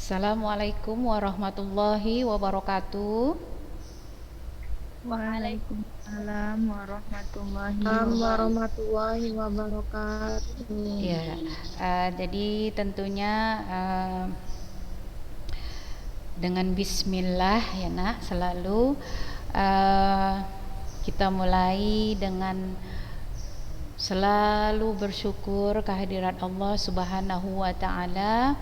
Assalamualaikum warahmatullahi wabarakatuh. Waalaikumsalam warahmatullahi wabarakatuh. Warahmatullahi wabarakatuh. Ya, jadi tentunya dengan Bismillah ya nak, selalu kita mulai dengan selalu bersyukur kehadirat Allah Subhanahu wa taala,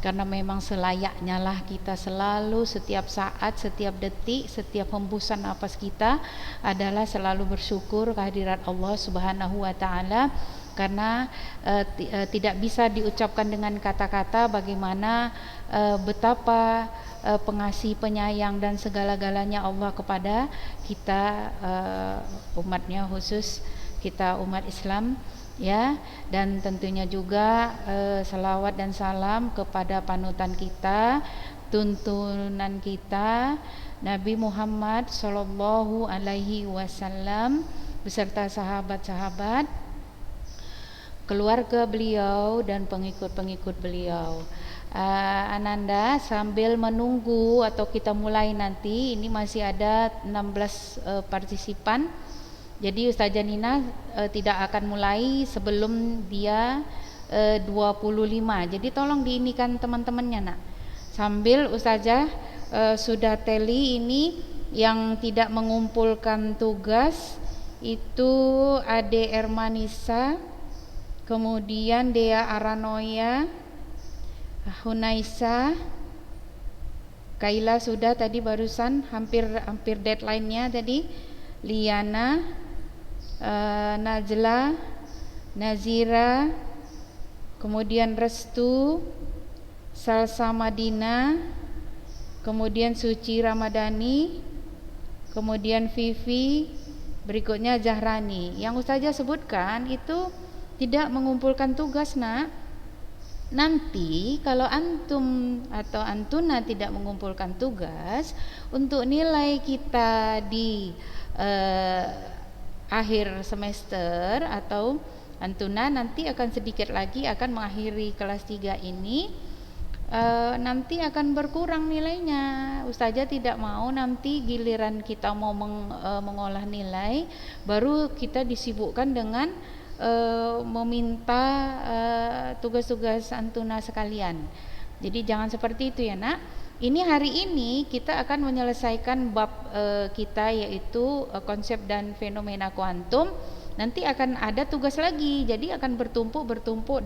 karena memang selayaknya lah kita selalu, setiap saat, setiap detik, setiap hembusan napas kita adalah selalu bersyukur kehadirat Allah Subhanahu wa taala, karena tidak bisa diucapkan dengan kata-kata bagaimana betapa pengasih, penyayang dan segala-galanya Allah kepada kita, umatnya, khusus kita umat Islam ya. Dan tentunya juga salawat dan salam kepada panutan kita, tuntunan kita, Nabi Muhammad Sallallahu Alaihi Wasallam beserta sahabat-sahabat, keluarga beliau dan pengikut-pengikut beliau. Ananda, sambil menunggu atau kita mulai nanti, ini masih ada 16 partisipan. Jadi Ustazah Nina tidak akan mulai sebelum dia 25. Jadi tolong diinikan teman-temannya nak. Sambil Ustazah sudah teli ini yang tidak mengumpulkan tugas itu Ade Ermanisa, kemudian Dea Aranoya, Hunaisa, Kaila sudah tadi barusan, hampir deadline-nya tadi. Liana, Najla, Nazira, kemudian Restu, Salsa Madina, kemudian Suci Ramadhani, kemudian Vivi, berikutnya Zahrani. Yang Ustazah sebutkan itu tidak mengumpulkan tugas nak. Nanti kalau antum atau antuna tidak mengumpulkan tugas, untuk nilai kita di akhir semester atau antuna nanti akan sedikit lagi akan mengakhiri kelas 3 ini, nanti akan berkurang nilainya. Ustazah tidak mau nanti giliran kita mau mengolah nilai baru kita disibukkan dengan meminta tugas-tugas antuna sekalian. Jadi jangan seperti itu ya nak. Ini hari ini kita akan menyelesaikan bab kita, yaitu konsep dan fenomena kuantum. Nanti akan ada tugas lagi, jadi akan bertumpuk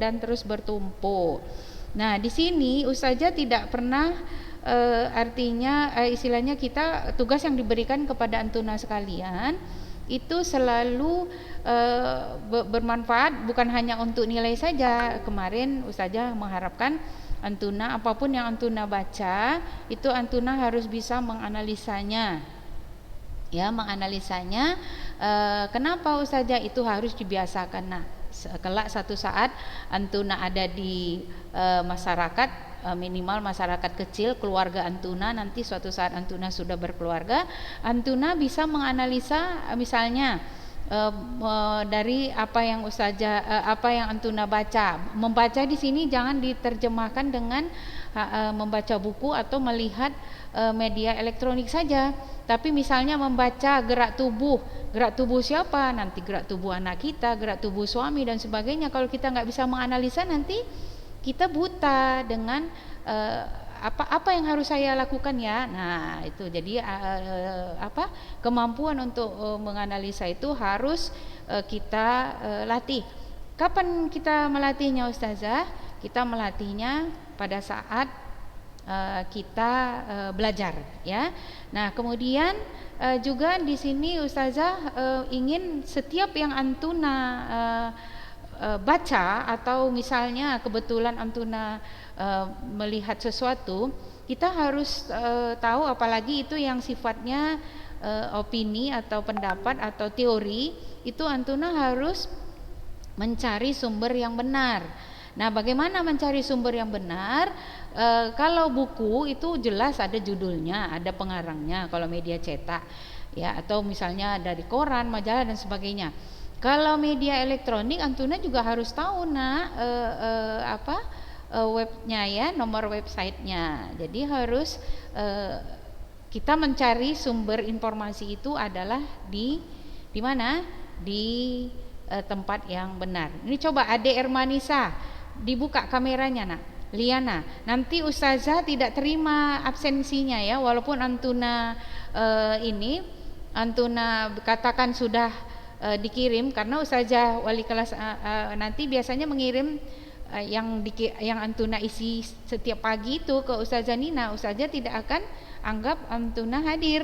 dan terus bertumpuk. Nah di sini Ustazah tidak pernah artinya istilahnya kita tugas yang diberikan kepada antuna sekalian itu selalu bermanfaat, bukan hanya untuk nilai saja. Kemarin Ustazah mengharapkan antuna, apapun yang antuna baca itu antuna harus bisa menganalisanya ya, menganalisanya. Kenapa Ustazah itu harus dibiasakan? Nah kelak satu saat antuna ada di masyarakat, minimal masyarakat kecil, keluarga antuna, nanti suatu saat antuna sudah berkeluarga, antuna bisa menganalisa misalnya dari apa yang Ustazah apa yang antuna baca. Membaca di sini jangan diterjemahkan dengan membaca buku atau melihat media elektronik saja, tapi misalnya membaca gerak tubuh siapa, nanti gerak tubuh anak kita, gerak tubuh suami dan sebagainya. Kalau kita nggak bisa menganalisa, nanti kita buta dengan apa yang harus saya lakukan ya. Nah itu jadi kemampuan untuk menganalisa itu harus kita latih. Kapan kita melatihnya Ustazah? Kita melatihnya pada saat kita belajar ya. Nah kemudian juga di sini Ustazah ingin setiap yang antuna baca, atau misalnya kebetulan antuna melihat sesuatu, kita harus tahu, apalagi itu yang sifatnya opini atau pendapat atau teori, itu antuna harus mencari sumber yang benar. Nah bagaimana mencari sumber yang benar? Kalau buku itu jelas ada judulnya, ada pengarangnya, kalau media cetak ya, atau misalnya dari koran, majalah dan sebagainya. Kalau media elektronik antuna juga harus tahu nak webnya ya, nomor websitenya. Jadi harus kita mencari sumber informasi itu adalah di mana? Di tempat yang benar. Ini coba Ade Ermanisa, dibuka kameranya nak. Liana, nanti Ustazah tidak terima absensinya ya, walaupun Antuna Antuna katakan sudah dikirim, karena Ustazah wali kelas nanti biasanya mengirim yang Antuna isi setiap pagi itu ke Ustazah Nina. Ustazah tidak akan anggap Antuna hadir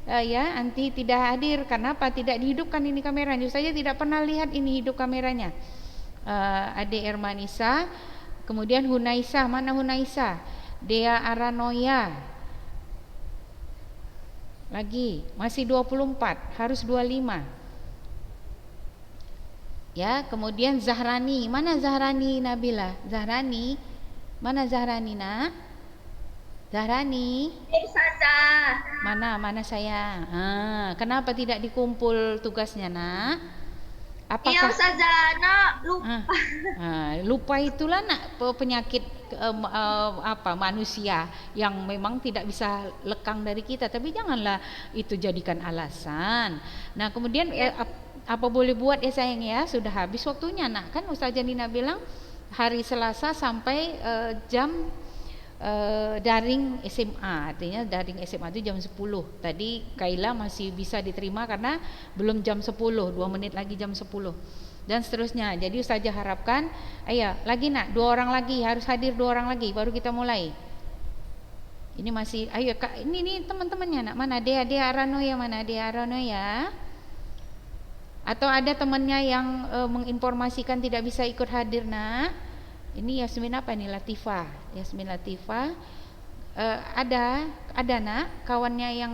ya, nanti tidak hadir. Karena apa? Tidak dihidupkan ini kameranya. Ustazah tidak pernah lihat ini hidup kameranya. Ade Ermanisa, kemudian Hunaisa, mana Hunaisa? Dea Aranoya. Lagi, masih 24, harus 25. Ya, kemudian Zahrani, mana Zahrani Nabila? Zahrani, mana Zahrani nak? Zahrani. Ustazah. Mana sayang? Kenapa tidak dikumpul tugasnya nak? Apakah? Iya Ustazah, nak lupa. Lupa itulah nak penyakit manusia yang memang tidak bisa lekang dari kita. Tapi janganlah itu jadikan alasan. Nah kemudian apa boleh buat ya sayang ya, sudah habis waktunya nak. Kan Ustazah Nina bilang hari Selasa sampai jam daring SMA, artinya daring SMA itu jam 10. Tadi Kaila masih bisa diterima karena belum jam 10, 2 menit lagi jam 10 dan seterusnya. Jadi Ustazah harapkan ayo lagi nak, 2 orang lagi harus hadir, 2 orang lagi baru kita mulai. Ini masih ayo Kak, ini teman-temannya nak, mana Dea Arano ya, mana Dea Arano ya. Atau ada temannya yang menginformasikan tidak bisa ikut hadir nak. Ini Yasmin apa ini? Latifah. Yasmin Latifah. Ada nak kawannya yang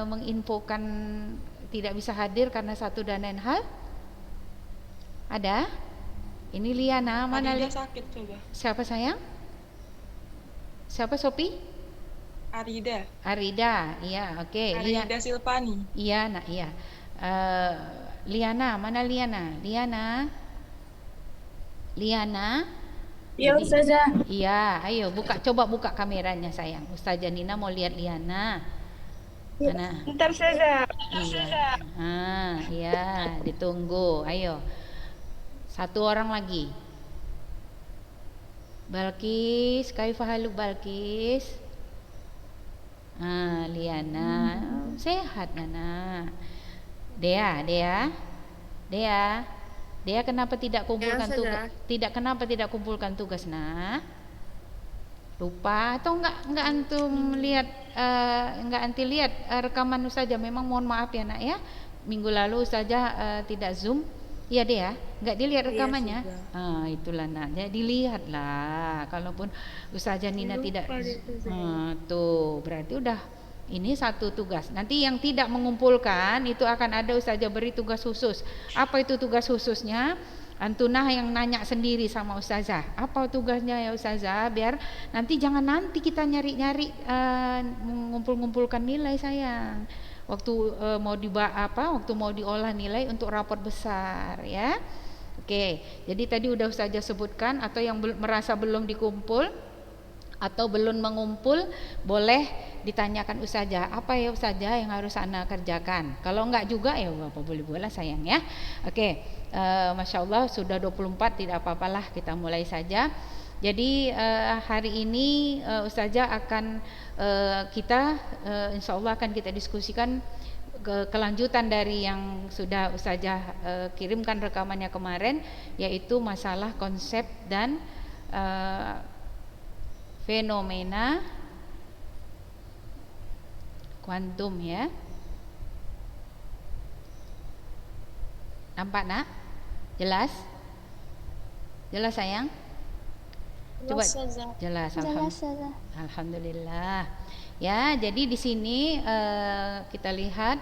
menginfokan tidak bisa hadir karena satu dan lain hal. Ada? Ini Liana, mana Arida sakit coba. Siapa sayang? Siapa Sopi? Arida, iya, oke. Arida Silpani. Iya nak, iya. Liana, mana Liana? Liana. Iya Ustazah. Iya, ayo coba buka kameranya sayang. Ustazah Nina mau lihat Liana. Mana? Bentar Ustazah. Iya. Iya, ditunggu. Ayo. 1 orang lagi. Balkis, kaifa haluk Balkis? Liana. Sehat Nana. Dea, kenapa tidak kumpulkan tugas? Kenapa tidak kumpulkan tugas nak? Lupa atau enggak antum lihat enggak anti lihat rekaman Ustazah? Memang mohon maaf ya nak ya. Minggu lalu Ustazah tidak Zoom. Iya Dea, enggak dilihat rekamannya. Itulah nak. Jadi dilihatlah. Kalaupun Ustazah Nina tidak tuh berarti udah ini 1 tugas. Nanti yang tidak mengumpulkan itu akan ada Ustazah beri tugas khusus. Apa itu tugas khususnya? Antunah yang nanya sendiri sama Ustazah. Apa tugasnya ya Ustazah? Biar nanti jangan kita nyari-nyari mengumpulkan nilai sayang. Waktu waktu mau diolah nilai untuk rapor besar ya. Oke. Jadi tadi udah Ustazah sebutkan, atau yang merasa belum dikumpul atau belum mengumpul boleh ditanyakan Ustazah, apa ya Ustazah yang harus ana kerjakan. Kalau enggak juga ya apa boleh buatlah sayang ya. Oke, Masya Allah sudah 24, tidak apa-apalah kita mulai saja. Jadi hari ini Ustazah akan insya Allah akan kita diskusikan kelanjutan dari yang sudah Ustazah kirimkan rekamannya kemarin, yaitu masalah konsep dan fenomena kuantum ya. Nampak nak? Jelas? Jelas sayang? Coba jelas. Alhamdulillah. Ya, jadi di sini kita lihat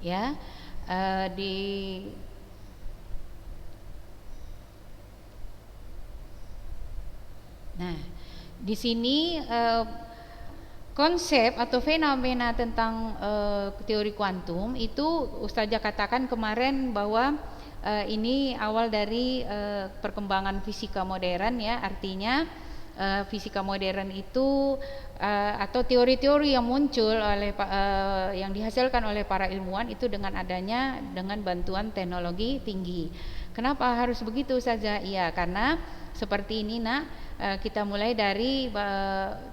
ya di sini konsep atau fenomena tentang teori kuantum itu Ustazah katakan kemarin bahwa ini awal dari perkembangan fisika modern ya, artinya fisika modern itu atau teori-teori yang muncul oleh yang dihasilkan oleh para ilmuwan itu dengan bantuan teknologi tinggi. Kenapa harus begitu saja? Iya, karena seperti ini kita mulai dari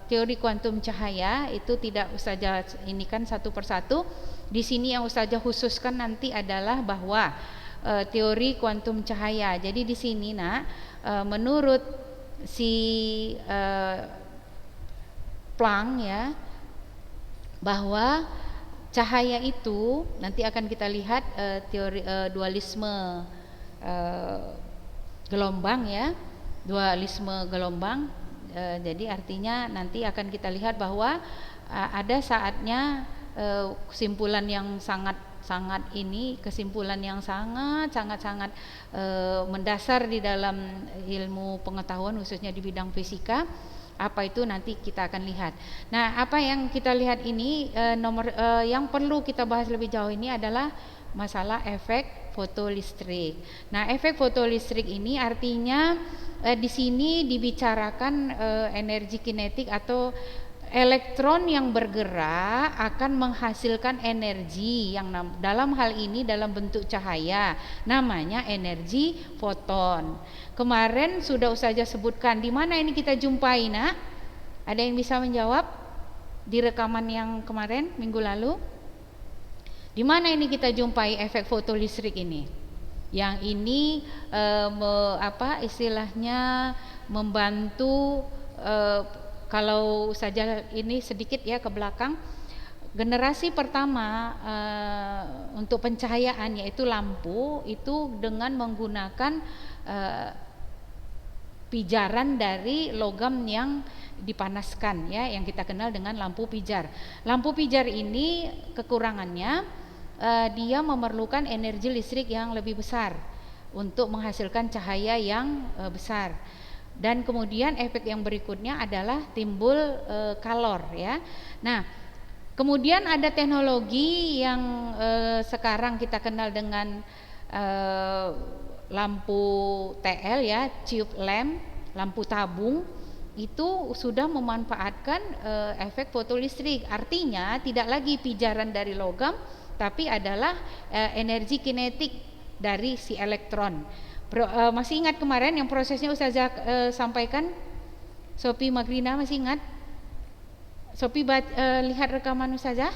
teori kuantum cahaya itu tidak Ustazah ini kan satu persatu. Di sini yang Ustazah khususkan nanti adalah bahwa teori kuantum cahaya. Jadi di sini menurut si Planck ya, bahwa cahaya itu nanti akan kita lihat teori dualisme gelombang ya, dualisme gelombang. Jadi artinya nanti akan kita lihat bahwa ada saatnya kesimpulan yang sangat mendasar di dalam ilmu pengetahuan khususnya di bidang fisika. Apa itu nanti kita akan lihat. Nah, apa yang kita lihat ini yang perlu kita bahas lebih jauh ini adalah masalah efek fotolistrik. Nah, efek fotolistrik ini artinya di sini dibicarakan energi kinetik atau elektron yang bergerak akan menghasilkan energi yang dalam hal ini dalam bentuk cahaya, namanya energi foton. Kemarin sudah Ustazah sebutkan di mana ini kita jumpai, Nak? Ada yang bisa menjawab di rekaman yang kemarin minggu lalu? Di mana ini kita jumpai efek fotolistrik ini? Yang ini istilahnya membantu kalau saja ini sedikit ya ke belakang, generasi pertama untuk pencahayaan yaitu lampu itu dengan menggunakan pijaran dari logam yang dipanaskan ya, yang kita kenal dengan lampu pijar. Lampu pijar ini kekurangannya dia memerlukan energi listrik yang lebih besar untuk menghasilkan cahaya yang besar. Dan kemudian efek yang berikutnya adalah timbul kalor ya. Nah, kemudian ada teknologi yang sekarang kita kenal dengan lampu TL ya, tube lamp, lampu tabung, itu sudah memanfaatkan efek fotolistrik. Artinya tidak lagi pijaran dari logam, tapi adalah energi kinetik dari si elektron. Masih ingat kemarin yang prosesnya Ustazah sampaikan? Sophie Magrina masih ingat? Sophie lihat rekaman Ustazah?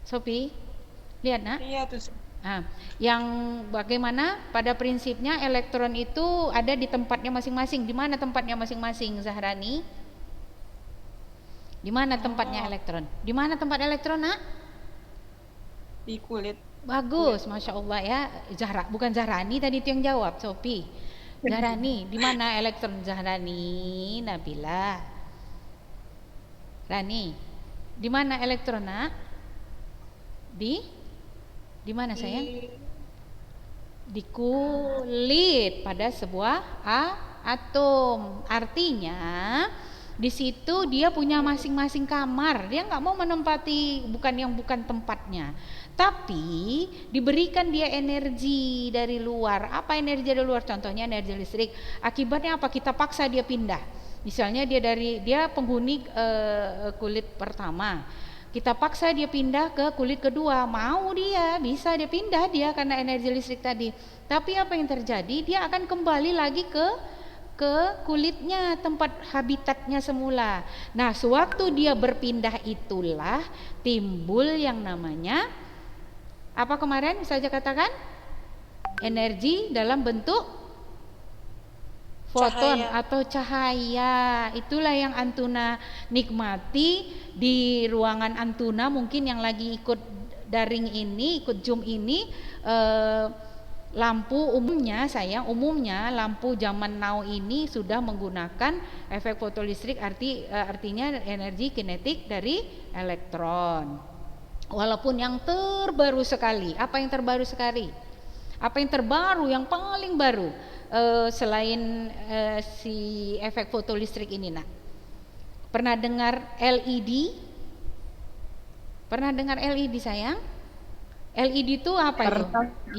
Sophie, lihat nak? Iya tuh. Yang bagaimana pada prinsipnya elektron itu ada di tempatnya masing-masing. Di mana tempatnya masing-masing, Zahrani? Di mana tempatnya elektron? Di mana tempat elektron, nak? Di kulit. Bagus, Masya Allah ya. Bukan Zahrani tadi itu yang jawab, Sophie. Zahrani, di mana elektron? Zahrani, Nabila, Rani, di mana elektron, nak? Di mana sayang? Di kulit pada sebuah atom. Artinya di situ dia punya masing-masing kamar. Dia nggak mau menempati bukan tempatnya. Tapi diberikan dia energi dari luar. Apa energi dari luar? Contohnya energi listrik. Akibatnya apa? Kita paksa dia pindah. Misalnya dia penghuni kulit pertama. Kita paksa dia pindah ke kulit kedua. Mau dia, bisa dia pindah dia karena energi listrik tadi. Tapi apa yang terjadi? Dia akan kembali lagi ke kulitnya, tempat habitatnya semula. Nah, sewaktu dia berpindah itulah timbul yang namanya apa kemarin saya katakan? Energi dalam bentuk foton atau cahaya. Itulah yang Antuna nikmati di ruangan Antuna. Mungkin yang lagi ikut daring ini, ikut Zoom ini, lampu umumnya lampu zaman now ini sudah menggunakan efek fotolistrik, artinya energi kinetik dari elektron. Walaupun yang terbaru sekali, apa yang terbaru sekali? Apa yang terbaru, yang paling baru selain si efek fotolistrik ini, nak? Pernah dengar LED? Pernah dengar LED sayang? LED itu apa itu?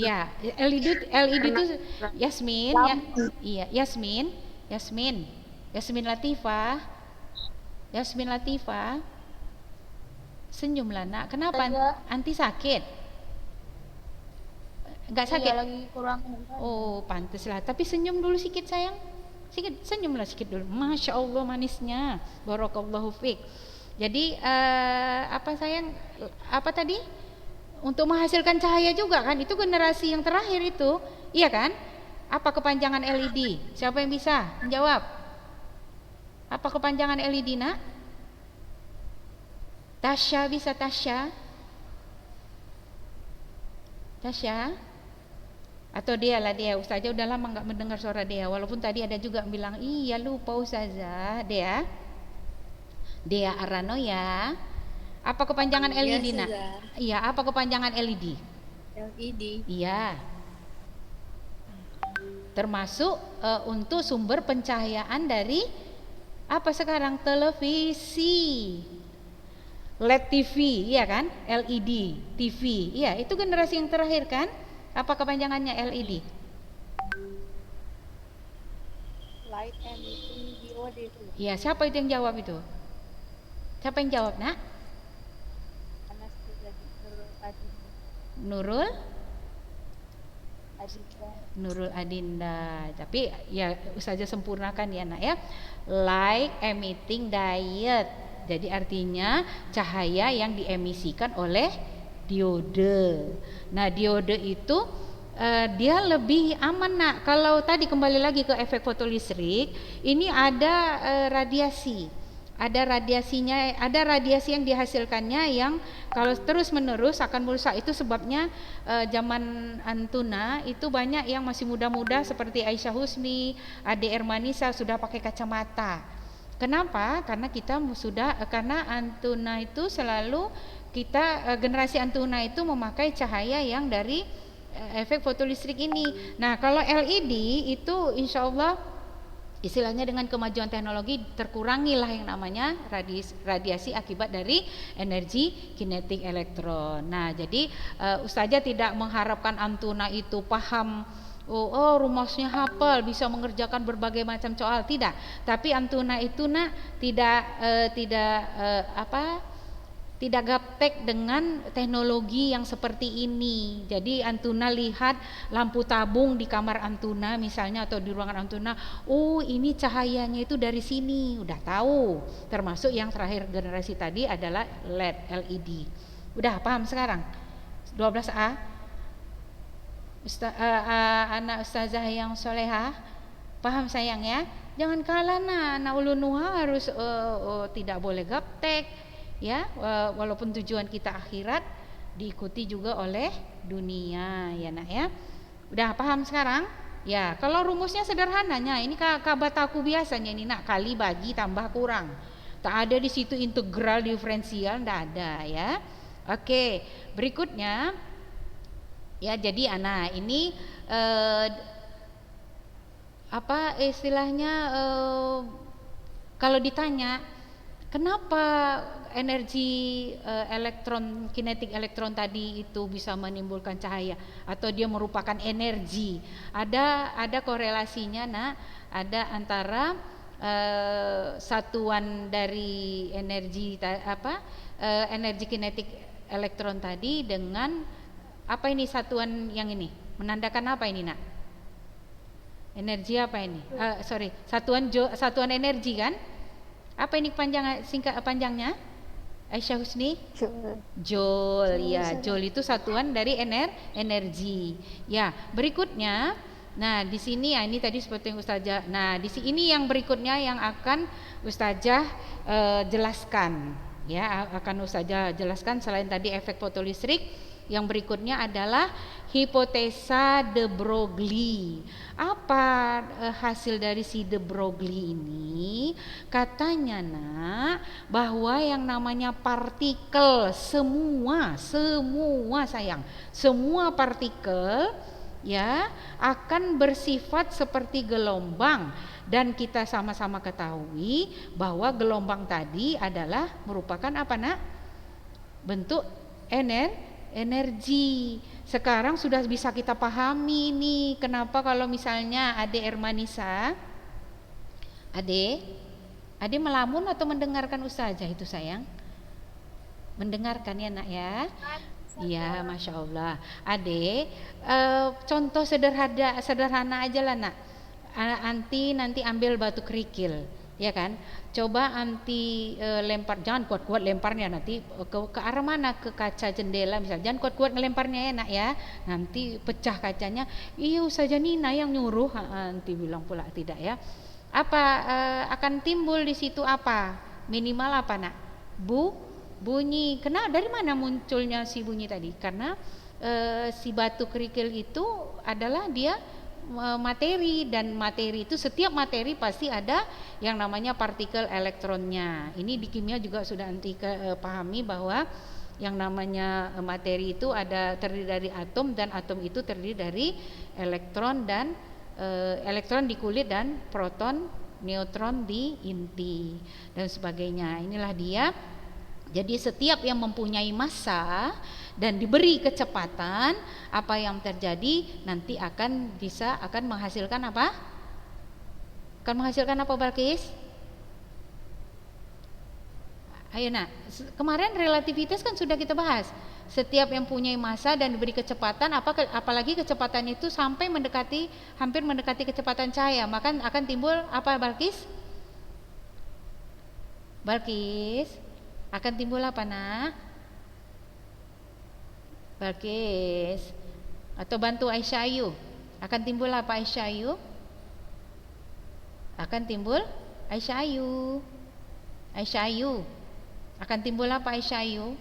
Ya, LED itu Yasmin, ya, iya Yasmin Latifah, senyumlah nak. Kenapa? Anti sakit? Enggak sakit? Iya, lagi kurang. Oh, pantas lah. Tapi senyum dulu sedikit sayang. Senyumlah sedikit dulu. Masya Allah manisnya. Barakallahu fiik. Jadi apa sayang? Apa tadi? Untuk menghasilkan cahaya juga kan? Itu generasi yang terakhir itu, iya kan? Apa kepanjangan LED? Siapa yang bisa menjawab? Apa kepanjangan LED nak? Tasya bisa Tasya? Atau dia lah dia, Ustazah udah lama nggak mendengar suara dia. Walaupun tadi ada juga bilang, iya lupa Ustazah. Dia Arano ya. Apa kepanjangan LED nak? Iya, apa kepanjangan LED? LED. Iya. Termasuk untuk sumber pencahayaan dari apa sekarang? Televisi. LED TV, iya kan? LED TV. Iya, itu generasi yang terakhir kan? Apa kepanjangannya LED? Light emitting diode. Iya, siapa itu yang jawab itu? Siapa yang jawab, nak? Nurul Adinda. Tapi ya Ustazah sempurnakan ya nak ya. Light emitting diode. Jadi artinya cahaya yang diemisikan oleh diode. Nah, diode itu dia lebih aman nak. Kalau tadi kembali lagi ke efek fotolistrik, ini ada radiasi. Ada radiasinya, ada radiasi yang dihasilkannya yang kalau terus menerus akan merusak. Itu sebabnya zaman Antuna itu banyak yang masih muda-muda seperti Aisyah Husni, Ade Ermanisa sudah pakai kacamata. Kenapa? Karena Antuna itu selalu generasi Antuna itu memakai cahaya yang dari efek fotolistrik ini. Nah, kalau LED itu insya Allah istilahnya dengan kemajuan teknologi terkurangilah yang namanya radiasi akibat dari energi kinetik elektron. Nah, jadi Ustazah tidak mengharapkan Antuna itu paham rumusnya hafal, bisa mengerjakan berbagai macam soal, tidak. Tapi Antuna itu tidak gaptek dengan teknologi yang seperti ini. Jadi Antuna lihat lampu tabung di kamar Antuna misalnya atau di ruangan Antuna, ini cahayanya itu dari sini, udah tahu. Termasuk yang terakhir generasi tadi adalah LED. Udah paham sekarang? 12A. Anak Ustazah yang solehah, paham sayang ya? Jangan kalah anak ulunuha harus tidak boleh gaptek. Ya, walaupun tujuan kita akhirat diikuti juga oleh dunia ya nak ya. Udah paham sekarang? Ya, kalau rumusnya sederhananya ini kabataku biasanya ini nak, kali bagi tambah kurang. Tak ada di situ integral diferensial, enggak ada ya. Oke, berikutnya ya, jadi anak ini apa istilahnya kalau ditanya kenapa energi kinetik elektron tadi itu bisa menimbulkan cahaya atau dia merupakan energi, ada korelasinya nak, ada antara satuan dari energi energi kinetik elektron tadi dengan apa ini, satuan yang ini menandakan apa ini nak? Energi apa ini? Satuan energi kan? Apa ini panjangnya? Aisyah Husni? Joule. Ya, joule itu satuan dari energi. Ya, berikutnya, nah di sini ya ini tadi seperti yang Ustazah. Nah, di sini yang berikutnya yang akan Ustazah jelaskan. Ya, akan Ustazah jelaskan selain tadi efek fotolistrik. Yang berikutnya adalah hipotesa de Broglie. Apa hasil dari si de Broglie ini? Katanya nak, bahwa yang namanya partikel semua sayang, semua partikel ya akan bersifat seperti gelombang, dan kita sama-sama ketahui bahwa gelombang tadi adalah merupakan apa nak? Bentuk energi. Sekarang sudah bisa kita pahami nih kenapa kalau misalnya Ade Ermanisa, Ade melamun atau mendengarkan ustazah itu sayang? Mendengarkan ya nak ya. Iya, masya Allah. Ade, contoh sederhana aja lah nak. Anti nanti ambil batu kerikil, ya kan? Coba anti lempar, jangan kuat-kuat lemparnya nanti ke arah mana? Ke kaca jendela misalnya. Jangan kuat-kuat ngelemparnya ya nak ya. Nanti pecah kacanya. Iya saja Nina yang nyuruh. Anti bilang pula tidak ya. Apa akan timbul di situ apa? Minimal apa nak? Bunyi. Dari mana munculnya si bunyi tadi? Karena si batu kerikil itu adalah dia materi, dan materi itu setiap materi pasti ada yang namanya partikel elektronnya. Ini di kimia juga sudah nanti pahami bahwa yang namanya materi itu terdiri dari atom, dan atom itu terdiri dari elektron dan elektron di kulit dan proton, neutron di inti dan sebagainya. Inilah dia. Jadi setiap yang mempunyai massa dan diberi kecepatan, apa yang terjadi nanti akan menghasilkan apa? Akan menghasilkan apa Balkis? Ayo nak, kemarin relativitas kan sudah kita bahas. Setiap yang punya massa dan diberi kecepatan, apalagi kecepatan itu hampir mendekati kecepatan cahaya, maka akan timbul apa Balkis? Akan timbul apa nak? Balkis, atau bantu Aisyah Ayu. Akan timbul apa Aisyah Ayu? Akan timbul Aisyah Ayu. Akan timbul apa Aisyah Ayu?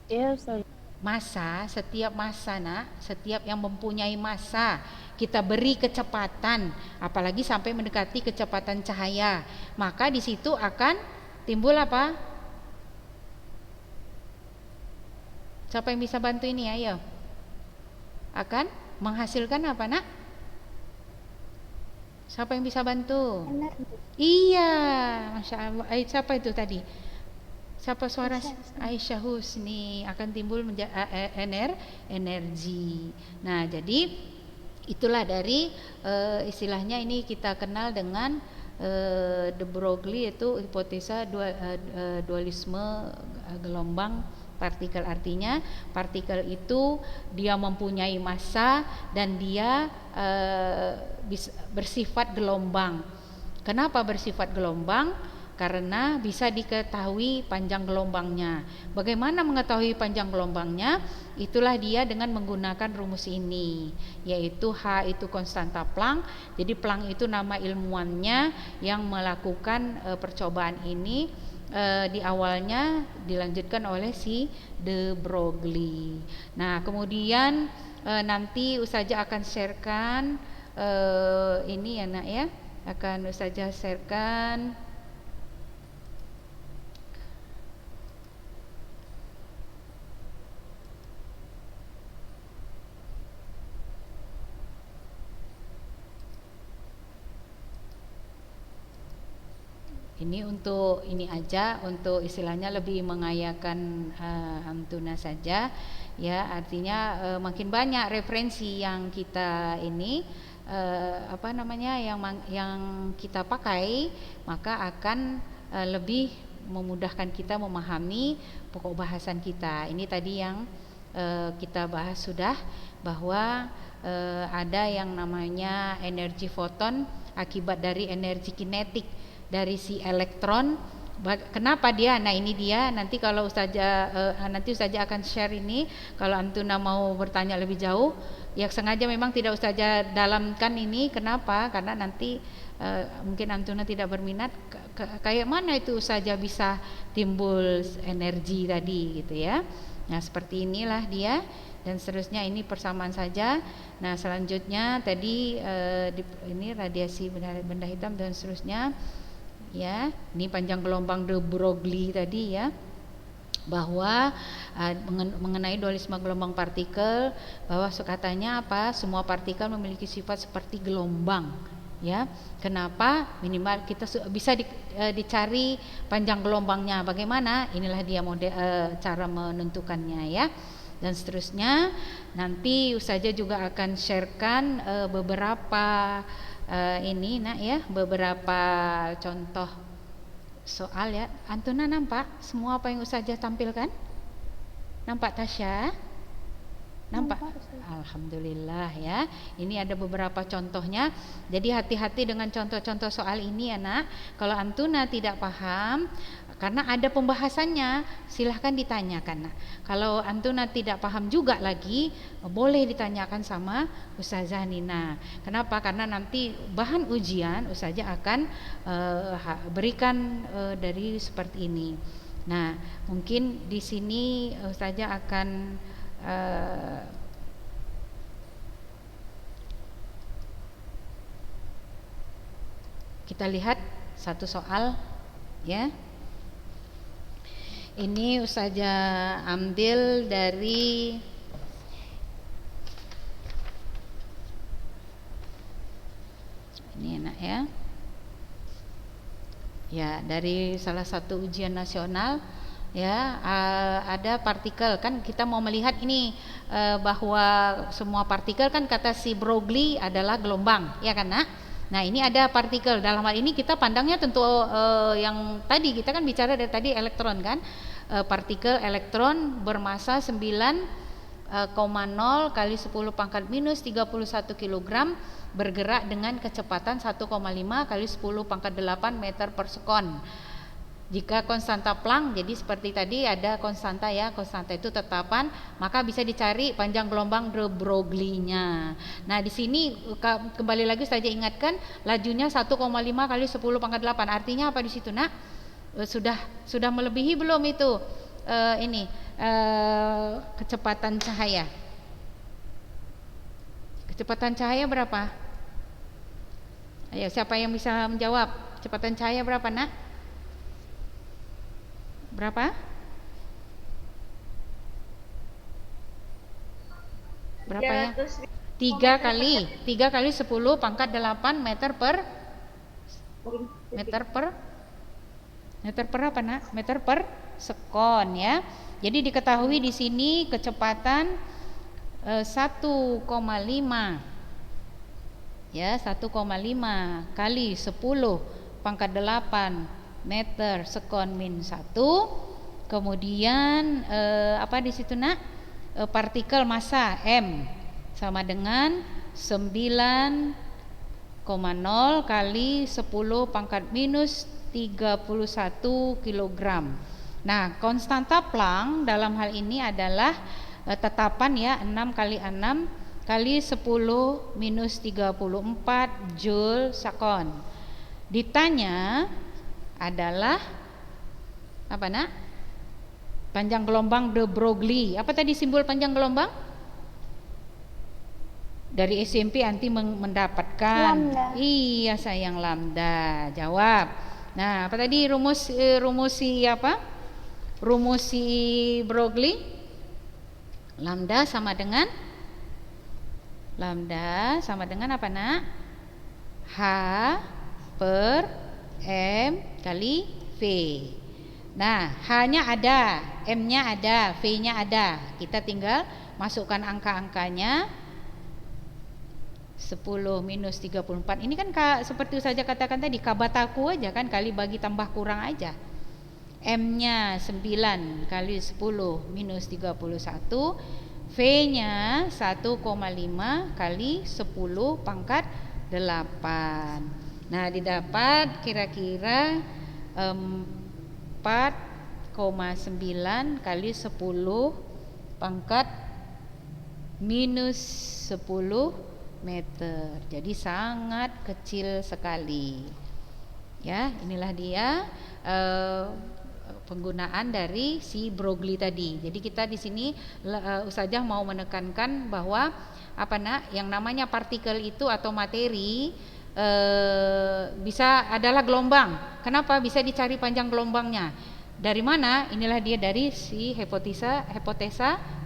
Ya, Ustaz. Massa, setiap massa nak, setiap yang mempunyai massa kita beri kecepatan, apalagi sampai mendekati kecepatan cahaya, maka di situ akan timbul apa? Siapa yang bisa bantu ini? Ayo. Akan menghasilkan apa nak? Siapa yang bisa bantu? Iya, masya Allah. Siapa itu tadi? Siapa suara? Aisyah Husni. Akan timbul energi. Nah, jadi itulah dari istilahnya ini kita kenal dengan de Broglie, yaitu hipotesa dualisme gelombang partikel. Artinya partikel itu dia mempunyai massa dan dia bersifat gelombang. Kenapa bersifat gelombang? Karena bisa diketahui panjang gelombangnya. Bagaimana mengetahui panjang gelombangnya? Itulah dia dengan menggunakan rumus ini, yaitu H itu konstanta Planck. Jadi Planck itu nama ilmuwannya yang melakukan percobaan ini. Di awalnya dilanjutkan oleh si de Broglie. Nah, kemudian nanti Ustazah akan sharekan ini ya nak ya. Akan Ustazah sharekan ini untuk ini aja, untuk istilahnya lebih mengayakan Antuna saja ya. Artinya makin banyak referensi yang kita ini yang kita pakai, maka akan lebih memudahkan kita memahami pokok bahasan kita. Ini tadi yang kita bahas sudah, bahwa ada yang namanya energi foton akibat dari energi kinetik dari si elektron. Kenapa dia? Nah, ini dia. Nanti kalau Ustazah akan share ini. Kalau Antuna mau bertanya lebih jauh, ya sengaja memang tidak Ustazah dalamkan ini. Kenapa? Karena nanti mungkin Antuna tidak berminat. Kayak mana itu Ustazah bisa timbul energi tadi gitu ya. Nah, seperti inilah dia. Dan seterusnya ini persamaan saja. Nah, selanjutnya tadi ini radiasi benda hitam dan seterusnya. Ya, ini panjang gelombang de Broglie tadi ya. bahwa mengenai dualisme gelombang partikel, bahwa katanya apa, semua partikel memiliki sifat seperti gelombang, ya. Kenapa? Minimal kita bisa dicari panjang gelombangnya bagaimana, inilah dia cara menentukannya, ya. Dan seterusnya nanti Ustazah juga akan sharekan beberapa beberapa contoh soal, ya. Antuna nampak semua apa yang Ustazah tampilkan? Nampak Tasya? Nampak? Alhamdulillah, ya. Ini ada beberapa contohnya. Jadi hati-hati dengan contoh-contoh soal ini, anak. Kalau Antuna tidak paham, karena ada pembahasannya, silahkan ditanyakan. Nah, kalau Antuna tidak paham juga lagi, boleh ditanyakan sama Ustazah Nina. Kenapa? Karena nanti bahan ujian Ustazah akan berikan dari seperti ini. Nah, mungkin di sini Ustazah akan kita lihat satu soal, ya. Ini Ustazah ambil dari ini, enak, ya. Ya, dari salah satu ujian nasional, ya. Ada partikel, kan kita mau melihat ini bahwa semua partikel, kan kata si Broglie adalah gelombang, ya kan, Nak? Nah, ini ada partikel. Dalam hal ini kita pandangnya tentu yang tadi kita kan bicara dari tadi elektron, kan? Partikel elektron bermasa 9,0 kali 10 pangkat minus 31 kg bergerak dengan kecepatan 1,5 kali 10 pangkat 8 meter per sekon. Jika konstanta Planck, jadi seperti tadi ada konstanta, ya, konstanta itu tetapan, maka bisa dicari panjang gelombang de Broglie-nya. Nah, di sini kembali lagi saya ingatkan lajunya 1,5 kali 10 pangkat 8. Artinya apa di situ, Nak? Sudah melebihi belum itu kecepatan cahaya? Kecepatan cahaya berapa? Ayo, siapa yang bisa menjawab? Kecepatan cahaya berapa, Nak? Berapa? Berapa, ya? 3 kali 10 pangkat 8 meter per apa, Nak? Meter per sekon, ya. Jadi diketahui di sini kecepatan 1,5, ya, 1,5 kali 10 pangkat 8 meter sekon min 1. Kemudian apa di situ, Nak? Partikel massa M sama dengan 9,0 kali 10 pangkat minus 31 kg. Nah, konstanta Planck dalam hal ini adalah tetapan, ya, 6 kali 6 kali 10 minus 34 joule sekon. Ditanya adalah apa, Nak? Panjang gelombang de Broglie. Apa tadi simbol panjang gelombang? Dari SMP anti mendapatkan lambda. Iya, sayang, lambda. Jawab. Nah, apa tadi rumus si Broglie? Lambda sama dengan apa, Nak? H per M kali V. Nah, H-nya ada, M-nya ada, V-nya ada. Kita tinggal masukkan angka-angkanya. 10 minus 34. Ini kan seperti saja katakan tadi, kabataku aja kan, kali bagi tambah kurang aja. M-nya 9 kali 10 minus 31. V-nya 1,5 kali 10 pangkat 8. Nah, didapat kira-kira 4,9 kali 10 pangkat minus 10 meter. Jadi sangat kecil sekali. Ya, inilah dia penggunaan dari si Broglie tadi. Jadi kita di sini Ustazah mau menekankan bahwa apa, Nak, yang namanya partikel itu atau materi bisa adalah gelombang. Kenapa? Bisa dicari panjang gelombangnya. Dari mana? Inilah dia dari si hipotesa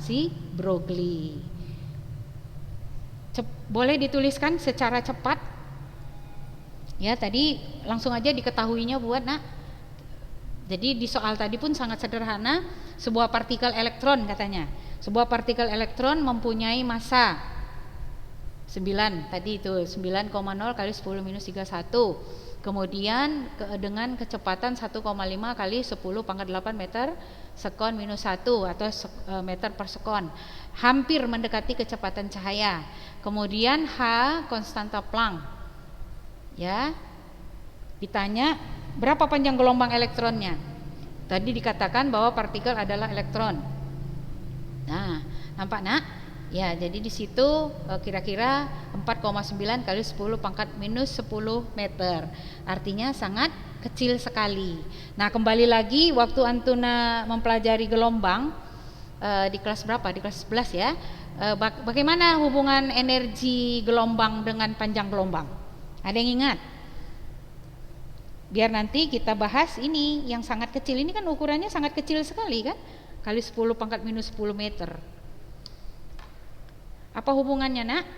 si Broglie. Boleh dituliskan secara cepat. Ya, tadi langsung aja diketahuinya buat nak. Jadi di soal tadi pun sangat sederhana, sebuah partikel elektron katanya. Sebuah partikel elektron mempunyai massa 9 tadi itu 9,0 kali 10 minus 31. Kemudian dengan kecepatan 1,5 kali 10 pangkat 8 meter sekon minus 1 atau meter per sekon. Hampir mendekati kecepatan cahaya. Kemudian H konstanta Planck. Ya. Ditanya berapa panjang gelombang elektronnya? Tadi dikatakan bahwa partikel adalah elektron. Nah, nampak nak? Ya, jadi di situ kira-kira 4,9 kali 10 pangkat minus 10 meter. Artinya sangat kecil sekali. Nah, kembali lagi waktu Antuna mempelajari gelombang di kelas berapa? Di kelas 11 ya. Bagaimana hubungan energi gelombang dengan panjang gelombang? Ada yang ingat? Biar nanti kita bahas ini yang sangat kecil. Ini kan ukurannya sangat kecil sekali kan? Kali 10 pangkat minus 10 meter. Apa hubungannya nak?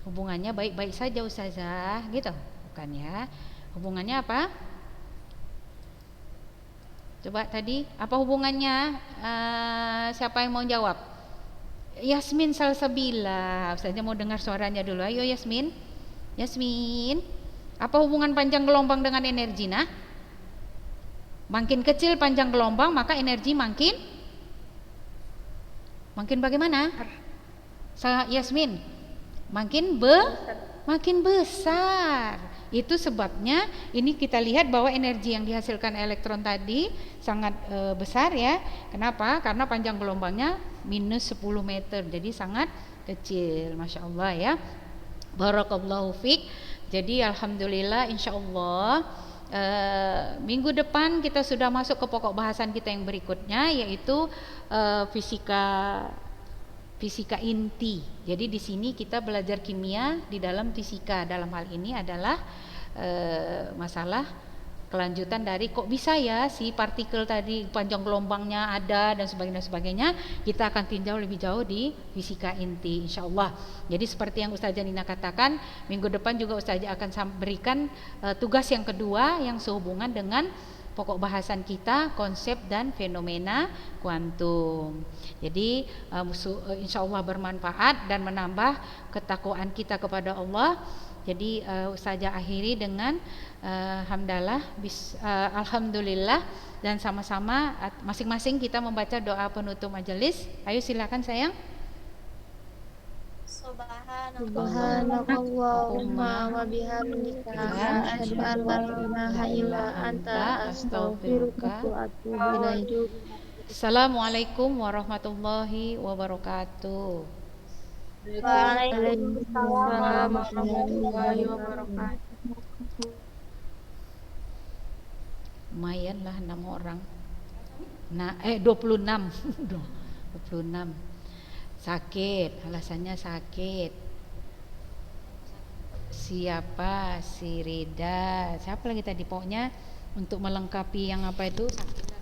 Hubungannya baik-baik saja Ustazah, gitu? Bukan ya? Hubungannya apa? Coba tadi, apa hubungannya? Siapa yang mau jawab? Yasmin Salsabila. Ustazah mau dengar suaranya dulu. Ayo Yasmin. Yasmin. Apa hubungan panjang gelombang dengan energi nak? Makin kecil panjang gelombang maka energi makin bagaimana? Yasmin, makin besar. Itu sebabnya ini kita lihat bahwa energi yang dihasilkan elektron tadi sangat besar ya. Kenapa? Karena panjang gelombangnya minus 10 meter. Jadi sangat kecil. Masya Allah ya. Barakallahu fiik. Jadi alhamdulillah insyaallah minggu depan kita sudah masuk ke pokok bahasan kita yang berikutnya, yaitu fisika inti. Jadi di sini kita belajar kimia di dalam fisika. Dalam hal ini adalah masalah kelanjutan dari kok bisa ya si partikel tadi panjang gelombangnya ada dan sebagainya. Kita akan tinjau lebih jauh di fisika inti insyaallah. Jadi seperti yang Ustazah Nina katakan, minggu depan juga Ustazah akan berikan tugas yang kedua yang sehubungan dengan pokok bahasan kita, konsep dan fenomena kuantum. Jadi insyaallah bermanfaat dan menambah ketakwaan kita kepada Allah. Jadi Ustazah akhiri dengan alhamdulillah, dan sama-sama masing-masing kita membaca doa penutup majelis. Ayo silakan sayang. Subhanallahumma wa bihamdika asyhadu an la ilaha illa anta astaghfiruka wa atubu ilaik. Assalamualaikum warahmatullahi wabarakatuh. Waalaikumsalam warahmatullahi wabarakatuh. Lumayan lah 6 orang. Nah, 26. 26. Sakit, alasannya sakit. Siapa? Si Rida. Siapa lagi tadi pokoknya untuk melengkapi yang apa itu? Sakit.